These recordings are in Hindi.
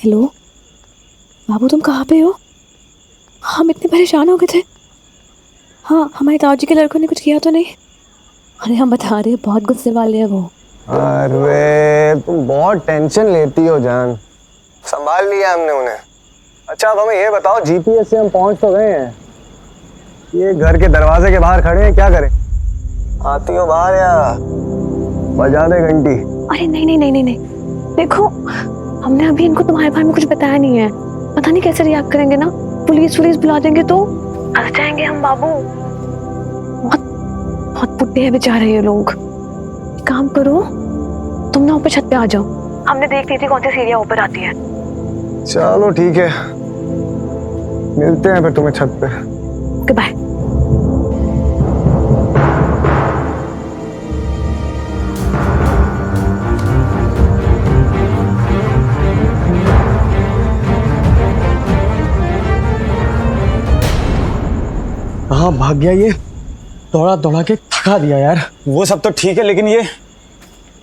हेलो बाबू, तुम कहाँ पे हो? हम इतने परेशान हो गए थे। हाँ, हमारे ताऊ जी के लड़कों ने कुछ किया तो नहीं? अरे हम बता रहे हैं, बहुत गुस्से वाले हैं वो। अरे तुम बहुत टेंशन लेती हो जान। संभाल लिया हमने उन्हें। अच्छा अब हमें ये बताओ, जीपीएस से हम पहुंच तो गए हैं, ये घर के दरवाजे के बाहर खड़े हैं, क्या करें? आती हो बाहर या बजा दे घंटी? अरे नहीं नहीं नहीं नहीं नहीं, देखो हमने अभी इनको तुम्हारे बारे में कुछ बताया नहीं है। पता नहीं कैसे रिएक्ट करेंगे ना, पुलिस बुला देंगे तो फंस जाएंगे हम बाबू। बहुत बहुत बुड्ढे हैं बेचारे ये लोग। एक काम करो, तुम ना ऊपर छत पे आ जाओ, हमने देख ली थी कौन सी सीढ़ियां ऊपर आती है। चलो ठीक है, मिलते हैं फिर तुम्हें छत पे। Okay bye. हाँ भाग गया ये, दौड़ा दौड़ा के थका दिया यार। वो सब तो ठीक है, लेकिन ये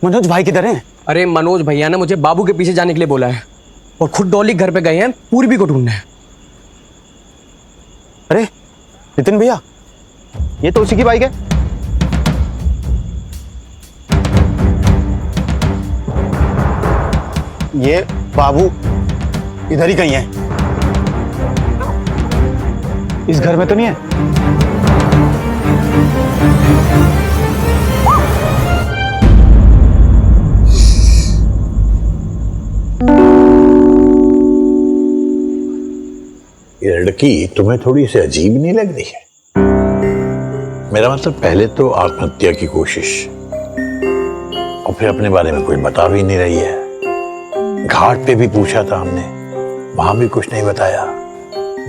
मनोज भाई किधर हैं? अरे मनोज भैया ने मुझे बाबू के पीछे जाने के लिए बोला है और खुद डॉली घर पे गए हैं पूर्वी को ढूंढने। अरे नितिन भैया, ये तो उसी की बाइक है। ये बाबू इधर ही कहीं है, इस घर में तो नहीं है। ये लड़की तुम्हें थोड़ी सी अजीब नहीं लग रही है? मेरा मतलब पहले तो आत्महत्या की कोशिश, और फिर अपने बारे में कुछ बता भी नहीं रही है। घाट पे भी पूछा था हमने, वहां भी कुछ नहीं बताया,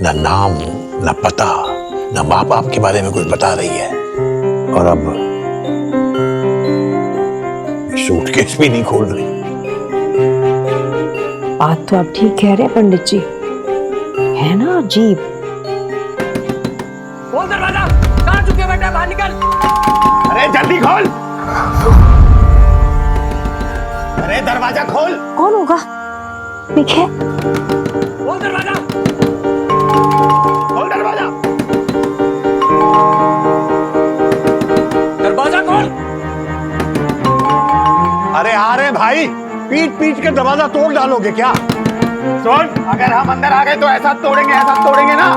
न नाम न पता न माँ बाप के बारे में कुछ बता रही है। और अब सूटकेस भी नहीं खोल रही। बात तो आप ठीक कह रहे हैं पंडित जी, है ना अजीब। खोल दरवाजा, कहाँ चुके बेटा, बाहर निकल। अरे जल्दी खोल, अरे दरवाजा खोल। कौन होगा? देखे, खोल दरवाजा, खोल दरवाजा। दरवाजा खोल। अरे आ रहे भाई, पीट पीट के दरवाजा तोड़ डालोगे क्या? सुन, अगर हम अंदर आ गए तो ऐसा तोड़ेंगे ना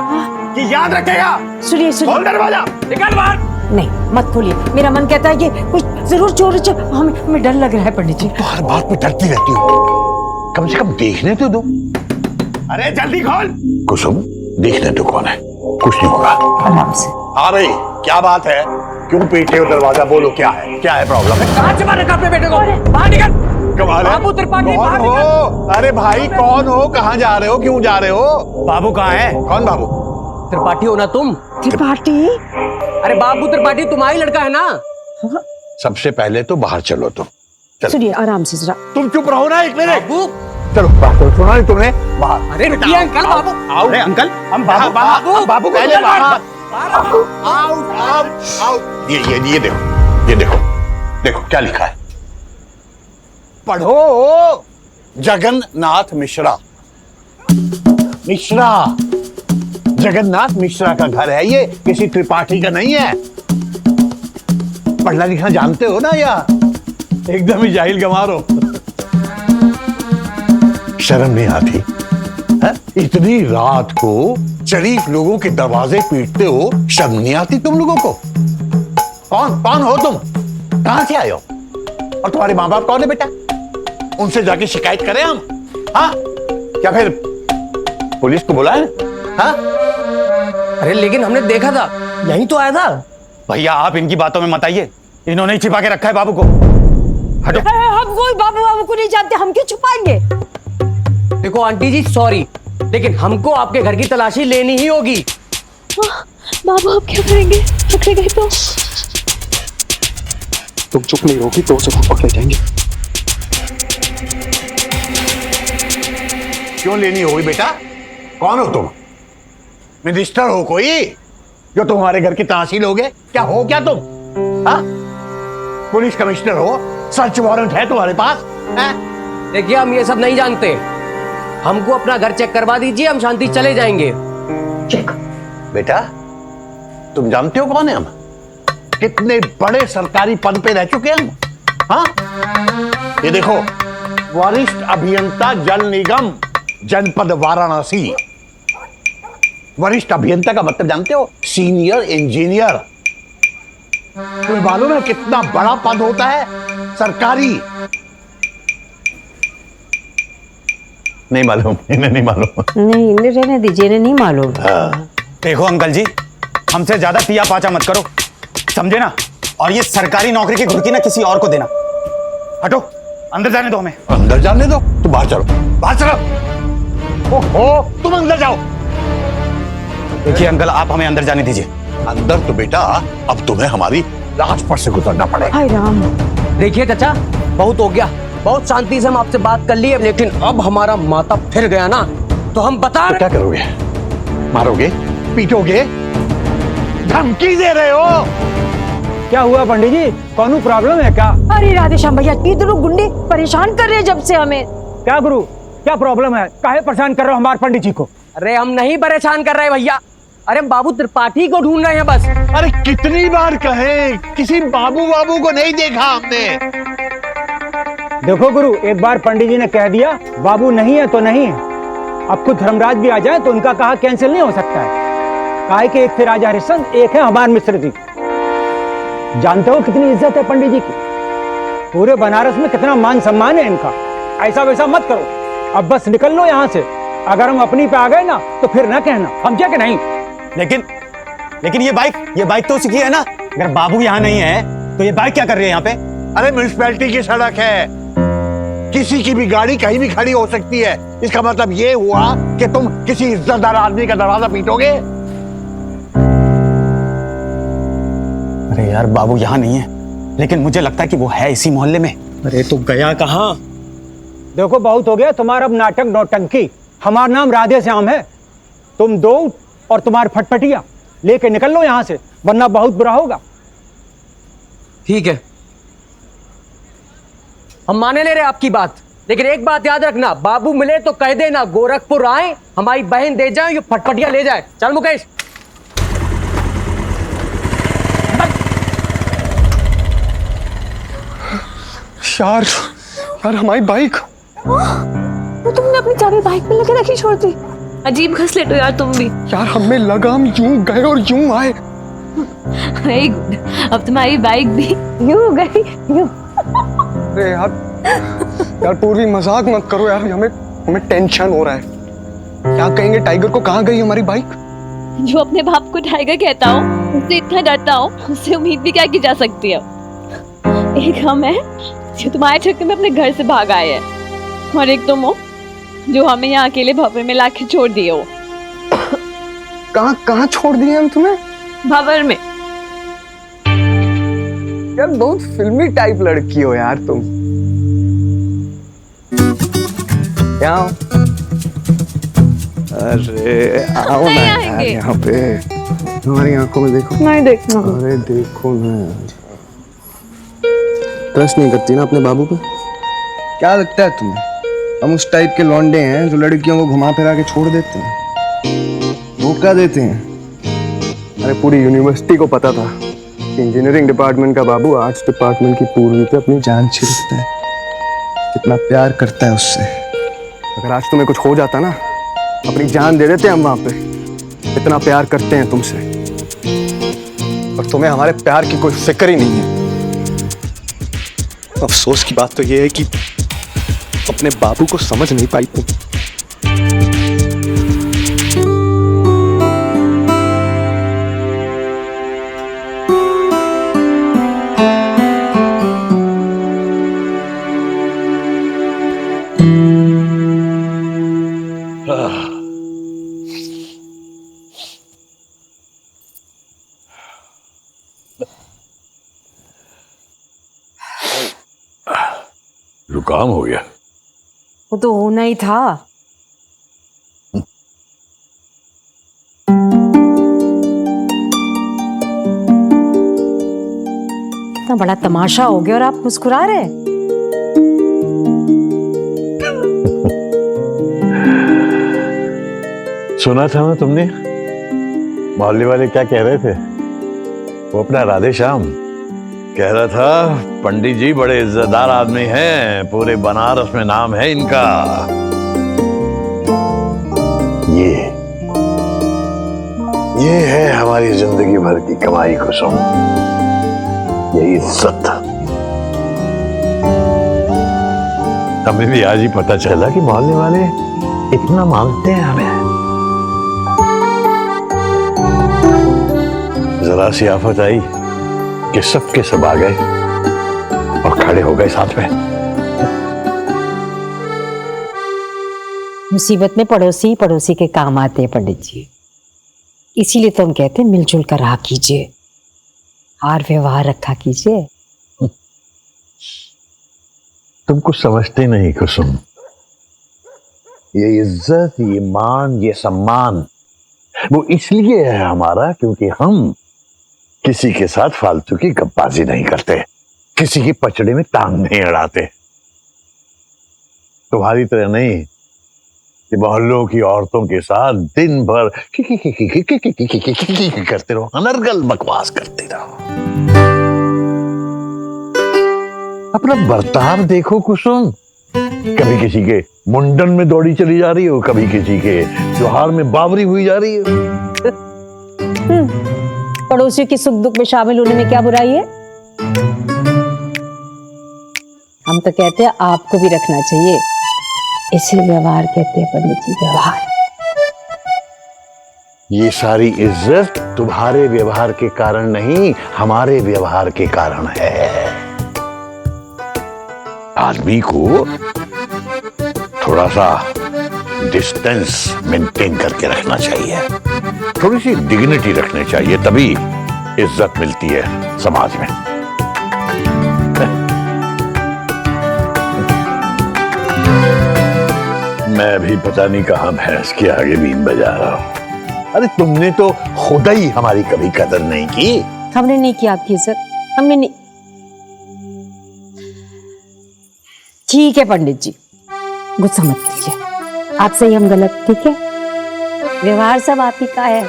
कि याद रखेगा। सुनिए सुनिए, खोल दरवाजा। निकल बाहर। नहीं मत खोलिए, मेरा मन कहता है कि कुछ जरूर चोर हमें डर लग रहा है पंडित जी। तो हर बात पे डरती रहती हो, कम से कम देखने तो दो। अरे जल्दी खोल। कुसुम, देखने तो कौन है, कुछ नहीं होगा। आराम से। हाँ भाई, क्या बात है? क्यों पीटे हो दरवाजा? बोलो क्या है प्रॉब्लम? कहाँ से मारे अपने बेटे को? बाहर निकल। कमाल है। बाबू त्रिपाठी, कौन बाहर हो? निकल। अरे भाई कौन हो, कहाँ जा रहे हो, क्यों जा रहे हो? बाबू कहाँ है? कौन बाबू? त्रिपाठी हो ना तुम? त्रिपाठी? अरे बाबू त्रिपाठी तुम्हारा ही लड़का है ना? सबसे पहले तो बाहर चलो तुम। चलो। सुनिए आराम से जरा। तुम चुप रहो ना एक मिनट। बाबू, चलो बात करो, सुना नहीं तुमने? बाहर। अरे रुकिए अंकल। बाबू, अरे अंकल, हम बाबू बाबू पहले बाहर। आओ। ये देखो क्या लिखा है, पढ़ो। जगन्नाथ मिश्रा। जगन्नाथ मिश्रा का घर है ये, किसी त्रिपाठी का नहीं है। पढ़ना लिखना जानते हो ना, या एकदम ही जाहिल गंवार हो? शर्म नहीं आती है? इतनी रात को शरीफ लोगों के दरवाजे पीटते हो, शर्म नहीं आती तुम लोगों को? कौन हो तुम? कहां से आए हो? और तुम्हारे माँ बाप कौन है बेटा? उनसे जाके शिकायत करें हम? हाँ, क्या फिर पुलिस को बुलाएं? हाँ? अरे लेकिन हमने देखा था, यहीं तो आया था। भैया आप इनकी बातों में मत आइए, इन्होंने ही छिपा के रखा है बाबू को। हटो। हम कोई बाबू को नहीं जानते, हम क्यों छुपाएंगे? देखो आंटी जी, सॉरी, लेकिन हमको आपके घर की तलाशी लेनी ही होगी। बाबू अब क्या करेंगे? पकड़े गए तो? तुम चुप नहीं होगी तो उसे पकड़े जाएंगे। क्यों लेनी होगी बेटा? कौन हो तुम? मिनिस्टर हो कोई जो तुम्हारे घर की तलाशी लोगे? क्या हो क्या तुम? हाँ? पुलिस कमिश्नर हो, सर्च वारंट है तुम्हारे पास? देखिए हम ये सब नहीं जानते, हमको अपना घर चेक करवा दीजिए, हम शांति से चले जाएंगे। बेटा, तुम जानते हो कौन है हम? कितने बड़े सरकारी पद पे रह चुके हैं हम। हाँ, ये देखो, वरिष्ठ अभियंता जल निगम जनपद वाराणसी। वरिष्ठ अभियंता का मतलब जानते हो? Senior engineer. तुम्हें मालूम है कितना बड़ा पद होता है सरकारी? नहीं मालूम, इन्हें नहीं मालूम। नहीं, इन्हें रहने दीजिए, इन्हें नहीं मालूम। देखो अंकल जी, हमसे ज्यादा पिया पाचा मत करो, समझे ना? और ये सरकारी नौकरी की घुड़की ना किसी और को देना। हटो, अंदर जाने दो हमें। अंदर जाने दो? तो बाहर चलो, बाहर चलो। ओहो, तुम अंदर जाओ। देखिए अंकल, आप हमें अंदर जाने दीजिए। अंदर तो बेटा अब तुम्हें हमारी राजपथ से गुजरना पड़ेगा। हाय राम। देखिए चाचा, बहुत हो गया, बहुत शांति से हम आपसे बात कर लिए, लेकिन अब हमारा माथा फिर गया ना तो हम बता तो क्या करोगे? मारोगे? पीटोगे? धमकी दे रहे हो? क्या हुआ पंडित जी, कौन प्रॉब्लम है क्या? अरे राधेश्याम भैया, ये दोनों गुंडे परेशान कर रहे हैं जब से हमें। क्या गुरु, क्या प्रॉब्लम है? काहे परेशान कर रहे हो हमारे पंडित जी को? अरे हम नहीं परेशान कर रहे भैया, अरे हम बाबू त्रिपाठी को ढूंढ रहे हैं बस। अरे कितनी बार कहे, किसी बाबू को नहीं देखा हमने। देखो गुरु, एक बार पंडित जी ने कह दिया बाबू नहीं है तो नहीं है। अब खुद धर्मराज भी आ जाए तो उनका कहा कैंसिल नहीं हो सकता है। काहे के एक थे राजा हरिश्चंद्र, एक है हमारे मिश्र जी। जानते हो कितनी इज्जत है पंडित जी की? पूरे बनारस में कितना मान सम्मान है इनका। ऐसा वैसा मत करो, अब बस निकल लो यहाँ से। अगर हम अपनी पे आ गए ना तो फिर ना कहना, समझे कि नहीं? लेकिन ये बाइक तो उसकी है ना। अगर बाबू यहाँ नहीं है तो ये बाइक क्या कर रही है यहाँ पे? अरे म्युनिसिपैलिटी की सड़क है, किसी की भी गाड़ी कहीं भी खड़ी हो सकती है। इसका मतलब ये हुआ कि तुम किसी इज्जतदार आदमी का दरवाजा पीटोगे? अरे यार, बाबू यहाँ नहीं है, लेकिन मुझे लगता है कि वो है इसी मोहल्ले में। अरे तो गया कहाँ? देखो बहुत हो गया तुम्हारा अब नाटक नौटंकी। हमारा नाम राधे श्याम है। तुम दो और तुम्हारे फटफटिया लेके निकल लो यहाँ से, वरना बहुत बुरा होगा। ठीक है, हम माने ले रहे आपकी बात, लेकिन एक बात याद रखना, बाबू मिले तो कह देना गोरखपुर आए, हमारी बहन दे जाए, ये फटफटिया ले जाए। चल मुकेश। यार हमारी बाइक। वो तुमने अपनी चाबी बाइक में लेके रखी छोड़ दी। अजीब घसलेट हो यार तुम भी। यार हमें लगा हम यूं गए और यूं आए। अब तुम्हारी बाइक भी यूं गई यूं। अरे यार पूर्वी मजाक मत करो यार, हमें टेंशन हो रहा है। क्या कहेंगे टाइगर को, कहाँ गई हमारी बाइक? जो अपने बाप को टाइगर कहता हो, उससे इतना डरता हो, उससे उम्मीद भी क्या की जा सकती है? एक हम है जो तुम्हारे चक्कर में अपने घर से भाग आए हैं, और एक तुम हो जो हमें यहाँ अकेले भंवर में लाके छोड़ दिए हो। कहाँ छोड़ दिए हम तुम्हें? भंवर में। यार बहुत फिल्मी टाइप लड़की हो यार तुम। क्या हो? अरे आओ ना यार यहाँ पे, हमारी आंखों में देखो। नहीं देखना। अरे देखो ना, ट्रस्ट नहीं करती ना अपने बाबू पे? क्या लगता है तुम्हें हम उस टाइप के लौंडे हैं जो लड़कियों को घुमा फिरा के छोड़ देते हैं, धोखा देते हैं? अरे पूरी यूनिवर्सिटी को पता था कि इंजीनियरिंग डिपार्टमेंट का बाबू आर्ट्स डिपार्टमेंट की पूर्वी पे अपनी जान छिड़कता है, कितना प्यार करता है उससे। अगर आज तुम्हें कुछ हो जाता ना, अपनी जान दे देते हम वहां पे, इतना प्यार करते हैं तुमसे। और तुम्हें हमारे प्यार की कोई फिक्र ही नहीं है। अफसोस की बात तो ये है कि अपने बाबू को समझ नहीं पाई तुम। जुकाम हो गया? वो तो होना ही था। इतना बड़ा तमाशा हो गया और आप मुस्कुरा रहे। सुना था ना तुमने मोहल्ले वाले क्या कह रहे थे? वो अपना राधे श्याम कह रहा था पंडित जी बड़े इज्जतदार आदमी हैं, पूरे बनारस में नाम है इनका। ये है हमारी जिंदगी भर की कमाई कुसुम, ये इज्जत। हमें भी आज ही पता चला कि मोहल्ले वाले इतना मानते हैं हमें। जरा सी आफत आई कि सब के सब आ गए और खड़े हो गए साथ में। मुसीबत में पड़ोसी पड़ोसी के काम आते हैं पंडित जी, इसीलिए तो हम कहते हैं मिलजुल कर रहा कीजिए और व्यवहार रखा कीजिए। तुम कुछ समझते नहीं कुसुम, ये इज्जत, ये मान, ये सम्मान वो इसलिए है हमारा क्योंकि हम किसी के साथ फालतू की गप्पाजी नहीं करते, किसी की पचड़े में टांग नहीं अड़ाते। तुम्हारी तरह नहीं कि मोहल्लों की औरतों के साथ दिन भर करते रहो, अनर्गल बकवास करते रहो। अपना बर्ताव देखो कुसुम, कभी किसी के मुंडन में दौड़ी चली जा रही हो, कभी किसी के त्योहार में बावरी हुई जा रही हो। पड़ोसियों की सुख दुख में शामिल होने में क्या बुराई है? हम तो कहते हैं आपको भी रखना चाहिए, इसे व्यवहार कहते हैं पंडित जी, व्यवहार। ये सारी इज्जत तुम्हारे व्यवहार के कारण नहीं, हमारे व्यवहार के कारण है। आदमी को थोड़ा सा डिस्टेंस मेंटेन करके रखना चाहिए, थोड़ी सी डिग्निटी रखनी चाहिए, तभी इज्जत मिलती है समाज में। मैं भी पता नहीं कहां भैंस के आगे बीन बजा रहा हूं। अरे तुमने तो खुद ही हमारी कभी कदर नहीं की। हमने नहीं की आपकी इज्जत, हमने नहीं। ठीक है पंडित जी, गुस्सा मत कीजिए, आप सही हम गलत, ठीक है? व्यवहार सब आप ही का है।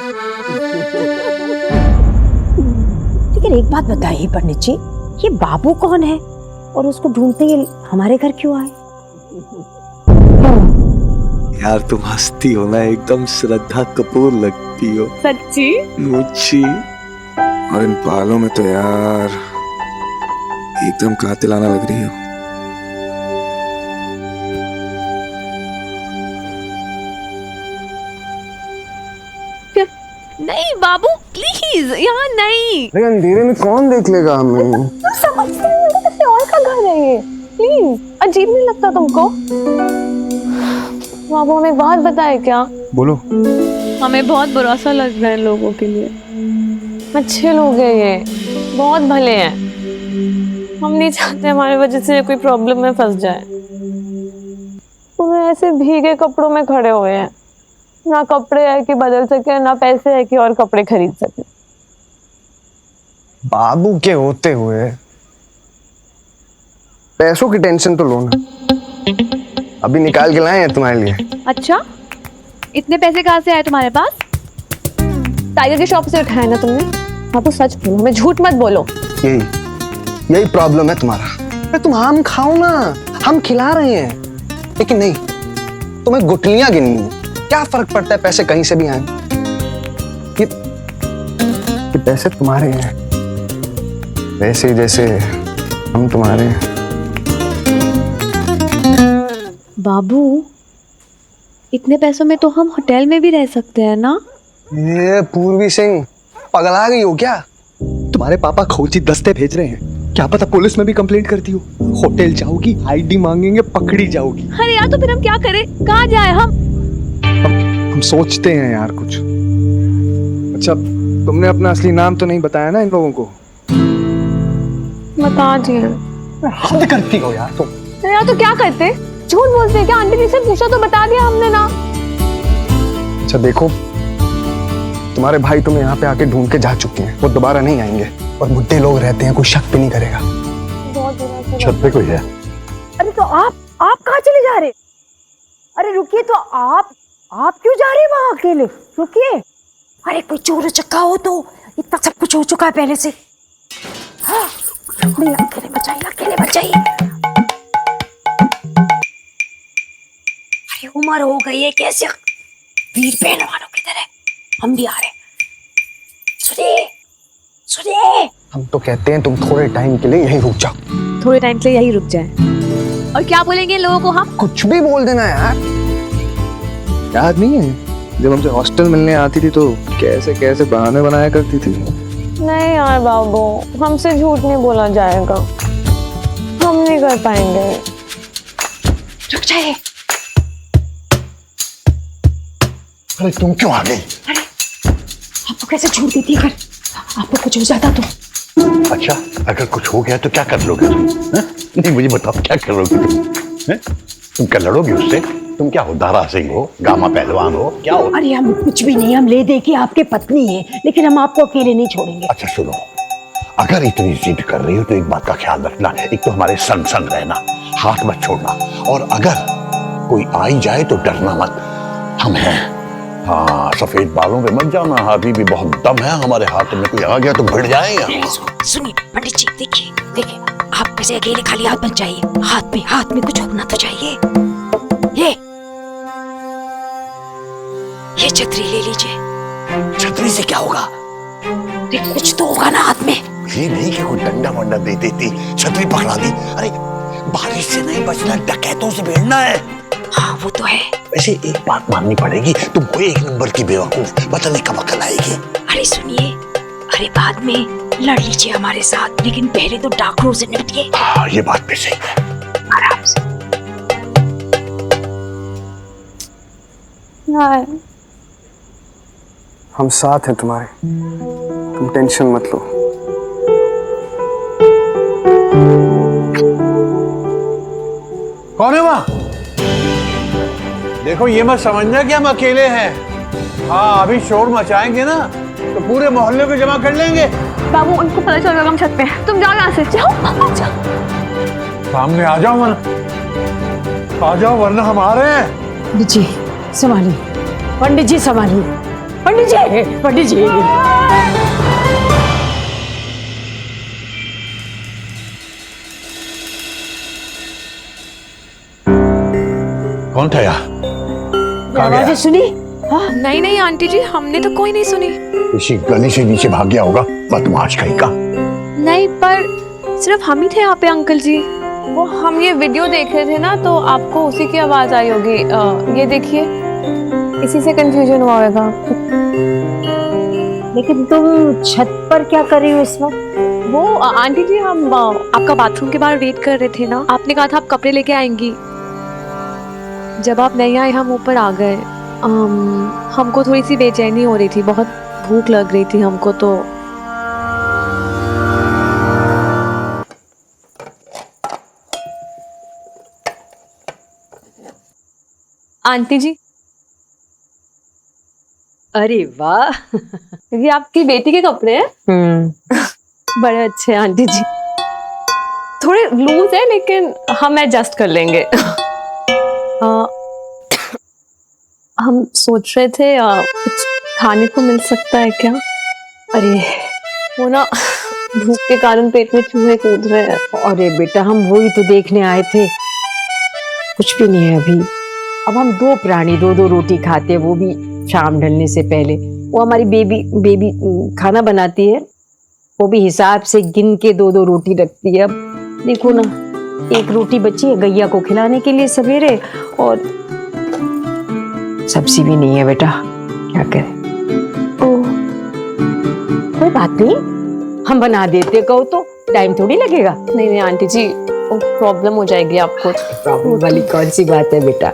लेकिन एक बात बताइए पंडित जी, ये बाबू कौन है और उसको ढूंढते ये हमारे घर क्यों आए? यार तुम हंसती हो ना, एकदम श्रद्धा कपूर लगती हो। सच्ची? मुझी। और इन बालों में तो यार एकदम कातिलाना लग रही हो। नहीं बाबू प्लीज, यहाँ नहीं। अरे अंधेरे में कौन देख लेगा हमें? तुम समझते नहीं हो, किसी और का घर है ये। प्लीज, अजीब नहीं लगता तुमको? बाबू हमें एक बात बताए क्या? बोलो। हमें बहुत बुरा सा लग रहा है लोगों के लिए। अच्छे लोग हैं ये, बहुत भले हैं। हम नहीं चाहते हमारी वजह से कोई प्रॉब्लम में फंस जाए। वो ऐसे भीगे कपड़ों में खड़े हुए हैं, ना कपड़े है कि बदल सके, ना पैसे है कि और कपड़े खरीद सके। बाबू के होते हुए पैसों की टेंशन तो लो ना, अभी निकाल के लाए हैं तुम्हारे लिए। अच्छा, इतने पैसे कहाँ से आए तुम्हारे पास? टाइगर की शॉप से उठाए ना तुमने? बाबू सच बोलो, हमें झूठ मत बोलो। यही प्रॉब्लम है तुम्हारा। अरे तुम आम खाओ ना, हम खिला रहे हैं, लेकिन नहीं, तुम्हें गुठलियां गिननी है। क्या फर्क पड़ता है पैसे कहीं से भी आए? ये पैसे तुम्हारे हैं, वैसे ही जैसे हम तुम्हारे हैं। बाबू इतने पैसों में तो हम होटल में भी रह सकते हैं ना? ये पूर्वी सिंह पगला गई हो क्या? तुम्हारे पापा खोजी दस्ते भेज रहे हैं, क्या पता पुलिस में भी कंप्लेंट करती हो। होटल जाओगी, आईडी मांगेंगे, पकड़ी जाओगी। अरे यार तो फिर हम क्या करें, कहाँ जाए हम सोचते हैं यार कुछ। अच्छा, तुमने अपना असली नाम तो नहीं बताया ना इन लोगों को? बता दिए। हद करती हो यार तुम। यार तो क्या करते, झूठ बोलते हैं क्या? आंटी जी से पूछा तो बता दिया हमने ना। अच्छा देखो, तुम्हारे भाई तुम्हें यहाँ पे आके ढूंढ के जा चुके हैं, वो दोबारा नहीं आएंगे। और बुढ़े लोग रहते हैं, कोई शक भी नहीं करेगा। छत पे कोई है? अरे तो आप कहाँ चले जा रहे? अरे रुकिए, तो आप क्यों जा रहे हैं वहां अकेले? रुकिए। अरे कोई चोर चक्का हो तो, इतना सब कुछ हो चुका है पहले से। हाँ, नहीं, अकेले बचाइए, अकेले बचाइए। अरे उम्र हो गई है, कैसे वीर पहलवानों की तरह हम भी आ रहे। सुनिए, सुनिए। हम तो कहते हैं तुम थोड़े टाइम के लिए यहीं रुक जाओ। थोड़े टाइम के लिए यही रुक जाए। और क्या बोलेंगे लोगों को हम? कुछ भी बोल देना यार। याद नहीं है जब हमसे हॉस्टल मिलने आती थी तो कैसे कैसे बहाने बनाया करती थी। नहीं यार बाबू, हमसे झूठ नहीं बोला जाएगा, हम नहीं कर पाएंगे। रुक जाइए। अरे तुम क्यों आ गई? अरे आपको कैसे झूठ देती है? आपको कुछ हो जाता तो? अच्छा, अगर कुछ हो गया तो क्या कर लोगे तुम? नहीं मुझे बताओ, क्या करोगे तुम? तुम क्या लड़ोगे उससे? तुम क्या हो, दारा सिंह हो, गामा पहलवान हो, क्या हो? अरे हम कुछ भी नहीं, हम ले दे के आपके पत्नी है, लेकिन हम आपको अकेले नहीं छोड़ेंगे। अच्छा सुनो, अगर इतनी जिद कर रही हो तो एक बात का ख्याल रखना, एक तो हमारे संग संग रहना, हाथ मत छोड़ना, और अगर कोई आ ही जाए तो डरना मत, हम हैं। हाँ, सफेद बालों पे मत जाना, अभी भी बहुत दम है हमारे हाथ में, कोई आ गया तो भिड़ जाएगा। सुनिए पंडित जी, देखिए देखिए, आप कैसे अकेले खाली हाथ मत जाइए, हाथ में कुछ होना तो चाहिए। ये छतरी ले लीजिए। छतरी से क्या होगा? कुछ तो होगा ना हाथ में। ये नहीं कि कोई डंडा वंडा दे देती, छतरी पकड़ा दी। अरे बारिश से नहीं बचना, डकैतों से भिड़ना है। हाँ वो तो है। वैसे एक बात माननी पड़ेगी, तुम कोई एक नंबर की बेवकूफ, पता नहीं कब अकल आएगी। अरे सुनिए, अरे बाद में लड़ लीजिए हमारे साथ, लेकिन पहले तो डाकरों से निपटिए। हाँ ये बात भी सही है। आराम से। यार हम साथ हैं तुम्हारे, तुम टेंशन मत लो। कौन है वहां? देखो ये मत समझना कि हम अकेले हैं। हाँ अभी शोर मचाएंगे ना तो पूरे मोहल्ले को जमा कर लेंगे। बाबू, उनको पता चल रहा हम छत पे हैं। तुम जाओ यहाँ से, जाओ जाओ। सामने आ जाओ वरना, आ जाओ वरना हम आ रहे हैं। पंडित जी संभालिए, पंडित जी संभालिए, पंडित जी, पंडित जी। कौन था यार? आवाज़ें सुनी? हाँ? नहीं नहीं आंटी जी, हमने तो कोई नहीं सुनी। इसी गली से नीचे भाग गया होगा बदमाश कहीं का। नहीं, पर सिर्फ हम ही थे यहाँ पे अंकल जी। वो हम ये वीडियो देख रहे थे ना, तो आपको उसी की आवाज आई होगी। ये देखिए, इसी से कंफ्यूजन हुआ होगा। लेकिन तुम छत पर क्या कर रही हो इस वक्त? वो आंटी जी, हम आपका बाथरूम के बाहर वेट कर रहे थे ना, आपने कहा था आप कपड़े लेके आएंगी। जब आप नहीं आए हम ऊपर आ गए। हमको थोड़ी सी बेचैनी हो रही थी, बहुत भूख लग रही थी हमको तो। आंटी जी, अरे वाह, ये आपकी बेटी के कपड़े हैं। बड़े अच्छे हैं आंटी जी। थोड़े लूज है लेकिन हम एडजस्ट कर लेंगे। हम सोच रहे थे कुछ खाने को मिल सकता है क्या? अरे वो ना, भूख के कारण पेट में चूहे कूद रहे हैं। अरे बेटा, हम वही तो देखने आए थे, कुछ भी नहीं है अभी। अब हम दो प्राणी दो दो रोटी खाते हैं, वो भी शाम ढलने से पहले। वो हमारी बेबी खाना बनाती है, वो भी हिसाब से गिन के दो दो रोटी रखती है। अब देखो ना, एक रोटी बची है गैया को खिलाने के लिए सवेरे, और सब्जी भी नहीं है बेटा, क्या करें। कोई बात नहीं, हम बना देते, कहो तो टाइम थोड़ी लगेगा। नहीं नहीं आंटी जी, प्रॉब्लम हो जाएगी आपको। प्रॉब्लम वाली कौन सी बात है बेटा,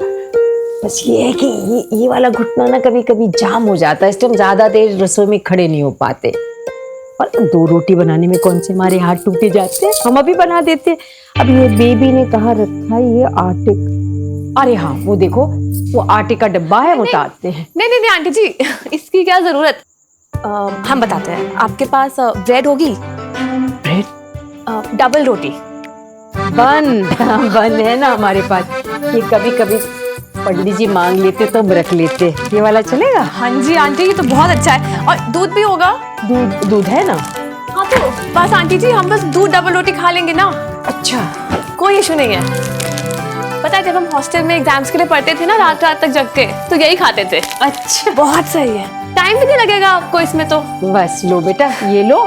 बस ये है कि ये वाला घुटना ना कभी कभी जाम हो जाता है, इसलिए हम ज्यादा देर रसोई में खड़े नहीं हो पाते। और दो रोटी बनाने में कौन से हमारे हाथ टूटे जाते हैं, हम अभी बना देते। अब ये बेबी ने कहा रखा है ये आटे, अरे हाँ वो देखो, वो आटे का डब्बा है, वो उतारते हैं। नहीं नहीं नहीं आंटी जी, इसकी क्या जरूरत। हम बताते हैं, आपके पास ब्रेड होगी? ब्रेड, डबल रोटी। बन है ना हमारे पास, ये कभी कभी पंडित जी मांग लेते तो हम रख लेते। ये वाला चलेगा? हाँ जी आंटी, ये तो बहुत अच्छा है। और दूध भी होगा? दूध है ना? हाँ तो बस आंटी जी, हम बस दूध डबल रोटी खा लेंगे ना। अच्छा, कोई इशू नहीं है। पता है जब हम हॉस्टल में एग्जाम्स के लिए पढ़ते थे ना रात रात तक जग के, तो यही खाते थे। अच्छा, बहुत सही है, टाइम भी नहीं लगेगा आपको इसमें तो। बस लो बेटा, ये लो।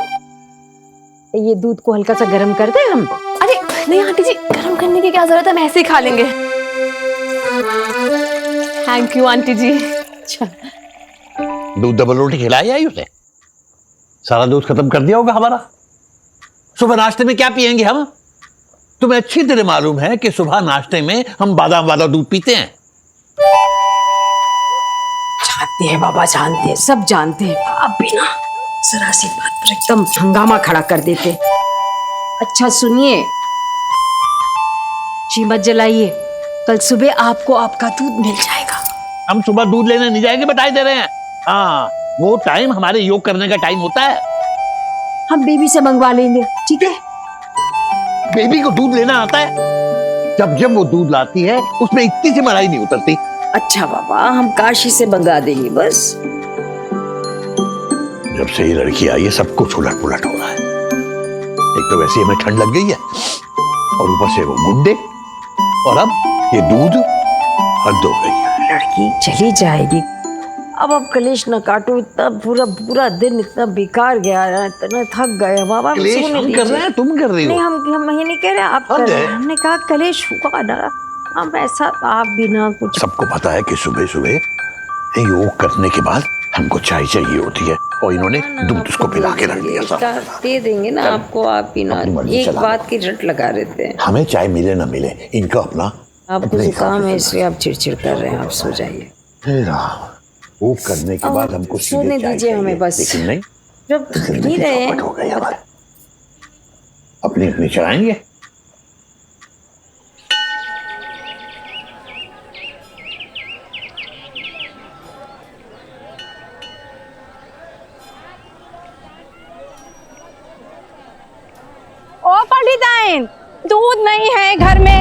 ये दूध को हल्का सा गर्म कर दे हम। अरे नहीं आंटी जी, गर्म करने की क्या जरूरत है, हम ऐसे ही खा लेंगे। थैंक यू आंटी जी। अच्छा, दूध डबल रोटी खिलाई आई उसे? सारा दूध खत्म कर दिया होगा हमारा। सुबह नाश्ते में क्या पियेंगे हम? तुम्हें अच्छी तरह मालूम है कि सुबह नाश्ते में हम बादाम वाला दूध पीते हैं। जानते हैं बाबा, जानते हैं, सब जानते हैं। आप भी ना जरा सी बात पर एकदम हंगामा खड़ा कर देते। अच्छा सुनिए जी, मत जलाइए, कल सुबह आपको आपका दूध मिल जाएगा। हम सुबह दूध लेने नहीं जाएंगे, बताई दे रहे हैं। हाँ, वो टाइम हमारे योग करने का टाइम होता है। हम बेबी से मंगवा लेंगे, ठीक है? बेबी को दूध लेना आता है? जब जब वो दूध लाती है उसमें इतनी सी मलाई नहीं उतरती। अच्छा बाबा, हम काशी से मंगा देंगे बस। जब से ये लड़की आई है सब कुछ उलट पुलट हो रहा है। एक तो वैसे हमें ठंड लग गई है और ऊपर से वो गुड्डे, और अब ये दूध, हद हो गई है। लड़की चली जाएगी, अब कलेश न काटो। इतना पूरा दिन इतना बेकार गया है, इतना थक गए बाबा। कलेश हम कर रहे हैं, तुम कर रही हो? नहीं, हम ये नहीं कह रहे, आप कर रहे हैं। हमने कहा कलेश हुआ ना, हम ऐसा आप बिना कुछ। सबको पता है कि सुबह सुबह योग करने के बाद हमको चाय चाहिए होती है, और इन्होंने दूध उसको पिला के रख दिया था। दे देंगे ना आपको, आप पीना। एक बात की रट लगा रहे थे। हमें चाय मिले ना मिले, इनका अपना आपको जुकाम है इसलिए आप चिड़चिड़ कर रहे हैं। आप सो जाइए। वो करने के बाद हमको सोने दीजिए हमें बस। लेकिन नहीं, जब नहीं रहे हो गई हमारे, अपनी अपनी चलाएंगे। ओ पंडिताइन, दूध नहीं है घर में।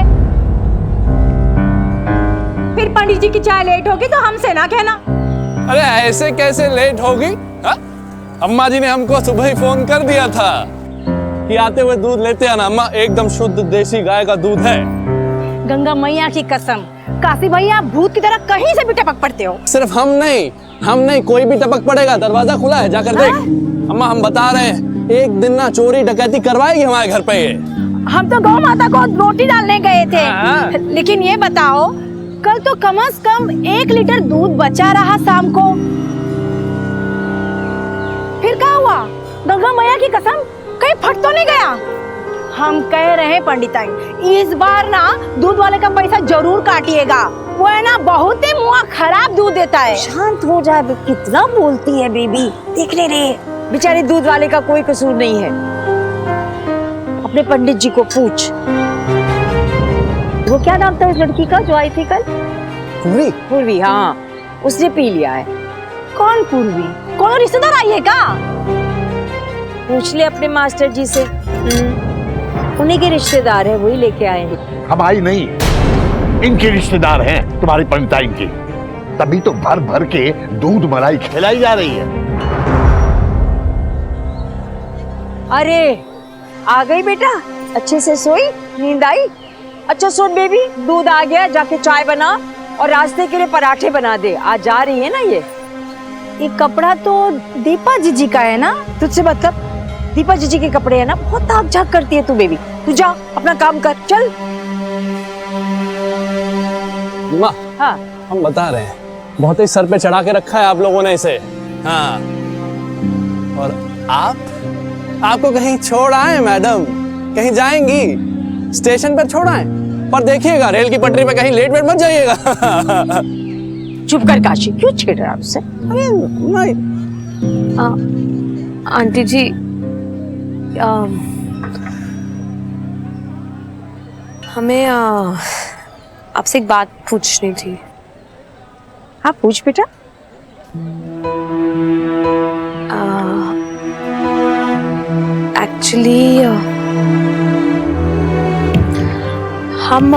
फिर पंडित जी की चाय लेट होगी तो हमसे ना कहना। अरे ऐसे कैसे लेट होगी? अम्मा जी ने हमको सुबह ही फोन कर दिया था कि आते हुए दूध लेते आना। अम्मा, एकदम शुद्ध देसी गाय का दूध है। गंगा मैया की कसम, काशी भैया आप भूत की तरह कहीं से भी टपक पड़ते हो। सिर्फ हम नहीं, कोई भी टपक पड़ेगा। दरवाजा खुला है, जाकर देख। अम्मा, हम बता रहे हैं, एक दिन ना चोरी डकैती करवाएगी हमारे घर पे ये। हम तो गौ माता को रोटी डालने गए थे। लेकिन ये बताओ, कल तो कम से कम 1 लीटर दूध बचा रहा शाम को। फिर क्या हुआ? गंगा मैया की कसम, कहीं फट तो नहीं गया? हम कह रहे हैं पंडिताइन, इस बार ना दूध वाले का पैसा जरूर काटिएगा। वो है ना बहुत ही मुआ खराब दूध देता है। शांत हो जा, कितना बोलती है बेबी। देख ले रे, बेचारे दूध वाले का कोई कसूर नहीं है। अपने पंडित जी को पूछ। वो क्या नाम था इस लड़की का जो आई थी कल? पूर्वी। पूर्वी, हाँ, उसने पी लिया है। कौन पूर्वी? कौन रिश्तेदार आई है का? पूछ ले अपने मास्टर जी से। उन्हीं के रिश्तेदार है, वही लेके आए हैं। हमारी नहीं, इनके रिश्तेदार हैं तुम्हारी पंडिताइन की। तभी तो भर भर के दूध मलाई खिलाई जा रही है। अरे आ गई बेटा, अच्छे से सोई, नींद आई? अच्छा सुन बेबी, दूध आ गया, जाके चाय बना और रास्ते के लिए पराठे बना दे। आज जा रही है ना ये कपड़ा तो दीपा जीजी का है ना? तुझसे मतलब? दीपा जीजी के कपड़े है ना? बहुत ताक झाक करती है तू बेबी। तू जा अपना काम कर, चल। माँ, हाँ, हम बता रहे हैं, बहुत ही सर पे चढ़ा के रखा है आप लोगों ने इसे। हाँ, और आपको कहीं छोड़ आए मैडम? कहीं जाएंगी? स्टेशन पर छोड़ आए, पर देखिएगा रेल की पटरी पे कहीं लेट वेट मत जाइएगा। चुप कर काशी, क्यों छेड़ रहा है उससे? अरे नहीं। आंटी जी, हमें आपसे एक बात पूछनी थी। हाँ पूछ बेटा। एक्चुअली हम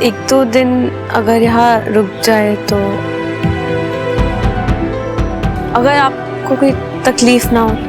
एक दो दिन अगर यहाँ रुक जाए तो, अगर आपको कोई तकलीफ ना हो